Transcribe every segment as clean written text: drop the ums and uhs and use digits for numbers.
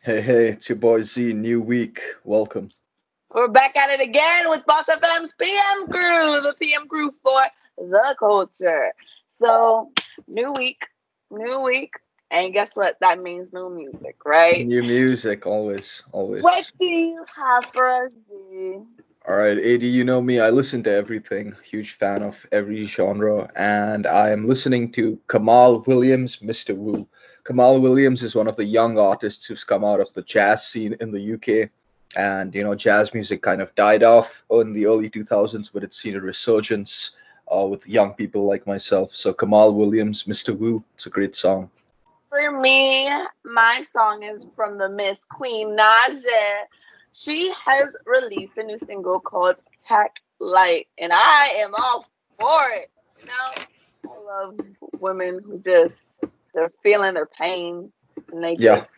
Hey, it's your boy Z, new week. Welcome. We're back at it again with Boss FM's PM crew, the PM crew for the culture. So, new week, new week, and guess what? That means new music, right? New music, always, What always. do you have for us, D? All right, AD, you know me, I listen to everything. Huge fan of every genre, and I am listening to Kamal Williams, Mr. Wu. Kamal Williams is one of the young artists who's come out of the jazz scene in the UK. And, jazz music kind of died off in the early 2000s, but it's seen a resurgence with young people like myself. So, Kamal Williams, Mr. Wu, it's a great song. For me, my song is from the Miss Queen Naja. She has released a new single called Tack Light, and I am all for it. I love women who just they're feeling their pain and they Yeah. just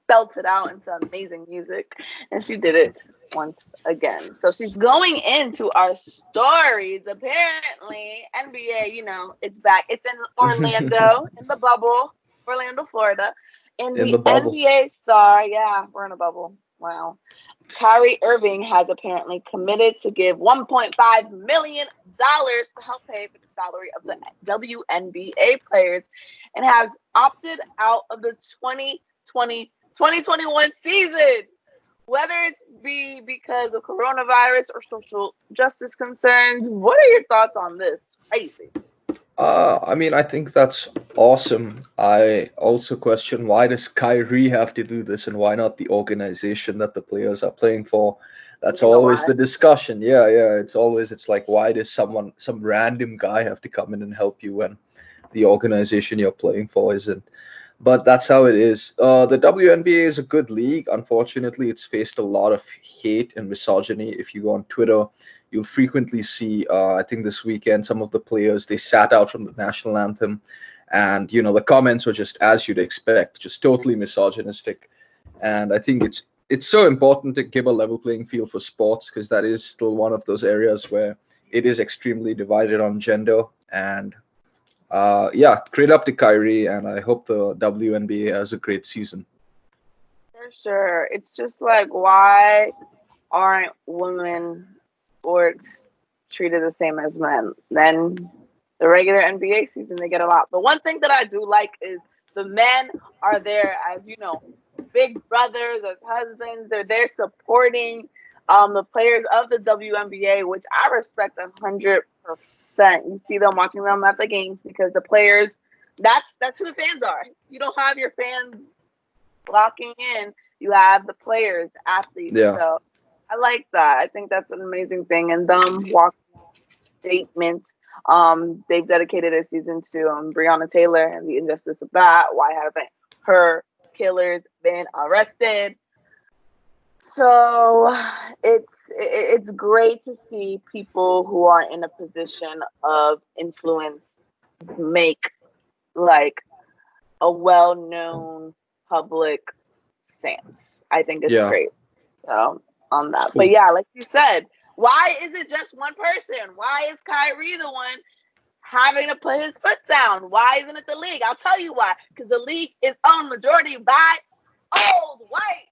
belt it out into amazing music. And she did it once again. So she's going into our stories. Apparently, NBA, it's back. It's in Orlando, in the bubble, Orlando, Florida. And In the the bubble. NBA star, yeah, we're in a bubble. Wow. Kyrie Irving has apparently committed to give $1.5 million to help pay for the salary of the WNBA players and has opted out of the 2021 season. Whether it's be because of coronavirus or social justice concerns, what are your thoughts on this? Crazy. I think that's awesome. I also question why does Kyrie have to do this and why not the organization that the players are playing for? You That's wanna know always why? the discussion. Yeah, yeah. It's like why does some random guy have to come in and help you when the organization you're playing for isn't? But that's how it is. The WNBA is a good league. Unfortunately, it's faced a lot of hate and misogyny. If you go on Twitter, you'll frequently see. I think this weekend, some of the players they sat out from the national anthem, and the comments were just as you'd expect, just totally misogynistic. And I think it's so important to give a level playing field for sports because that is still one of those areas where it is extremely divided on gender and yeah, great up to Kyrie, and I hope the WNBA has a great season. For sure. It's just like, why aren't women sports treated the same as men? Then the regular NBA season, they get a lot. But one thing that I do like is the men are there as, big brothers, as husbands. They're there supporting the players of the WNBA, which I respect 100%. You see them watching them at the games because the players, that's who the fans are. You don't have your fans locking in. You have the players, the athletes. Yeah, So I like that. I think that's an amazing thing. And them walking statements. They've dedicated their season to Breonna Taylor and the injustice of that. Why haven't her killers been arrested? So it's great to see people who are in a position of influence make like a well-known public stance. I think it's yeah, great. So on that. But cool. yeah, like you said, why is it just one person? Why is Kyrie the one having to put his foot down? Why isn't it the league? I'll tell you why. Because the league is owned majority by old white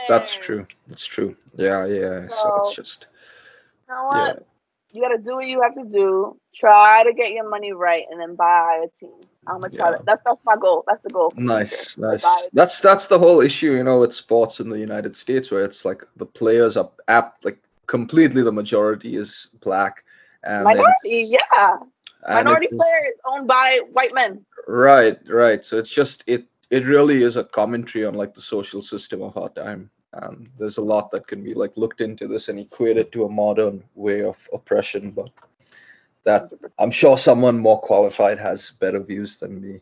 That's men. true. That's true. Yeah, yeah. So it's So just you know yeah, what? You gotta do what you have to do. Try to get your money right, and then buy a team. I'm gonna try yeah. that. That's my goal. That's the goal for the future. Nice, To buy nice. a team. That's the whole issue, with sports in the United States, where it's like the players are apt like completely the majority is black, and then Minority, yeah. and Minority it's player is owned by white men. right, right. So it's just it really is a commentary on like the social system of our time. There's a lot that can be like looked into this and equated to a modern way of oppression, but that I'm 100%. sure someone more qualified has better views than me.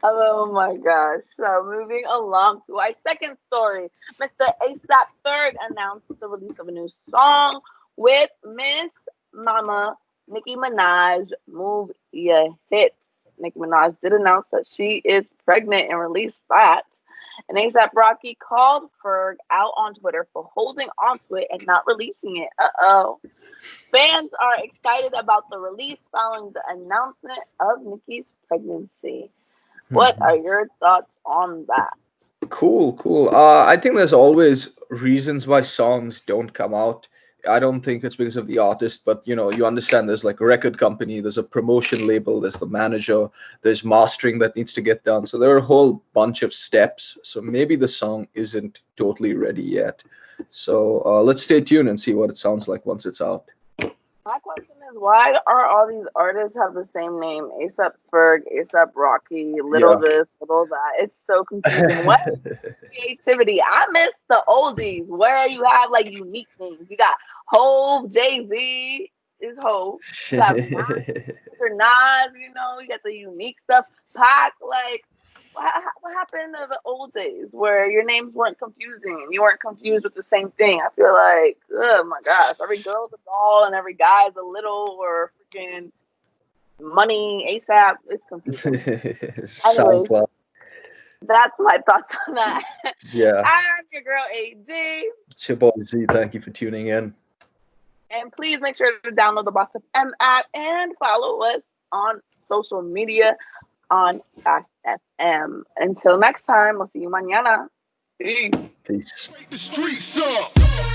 Oh my gosh. So moving along to our second story. Mr. ASAP Ferg announced the release of a new song with Miss Mama Nicki Minaj, Move Your Hips. Nicki Minaj did announce that she is pregnant and released that. And ASAP Rocky called Ferg out on Twitter for holding onto it and not releasing it. Uh-oh. Fans are excited about the release following the announcement of Nicki's pregnancy. What are your thoughts on that? Cool, cool. I think there's always reasons why songs don't come out. I don't think it's because of the artist, but you understand there's like a record company, there's a promotion label, there's the manager, there's mastering that needs to get done. So there are a whole bunch of steps. So maybe the song isn't totally ready yet. So let's stay tuned and see what it sounds like once it's out. My question is, why are all these artists have the same name? ASAP Ferg, ASAP Rocky, little Yeah. this, little that. It's so confusing. What creativity? I miss the oldies where you have like unique names. You got Hove, Jay Z is Hove. You have Nas, you got the unique stuff. Pac, like, what happened to the old days where your names weren't confusing and you weren't confused with the same thing? I feel like, oh my gosh, every girl's a doll and every guy's a little or freaking money ASAP. It's confusing. Anyways, SoundCloud. that's my thoughts on that. Yeah. I'm your girl AD. It's your boy Z. Thank you for tuning in. And please make sure to download the BossFM app and follow us on social media on Fast FM. Until next time, we'll see you mañana. Peace. Peace. The streets up.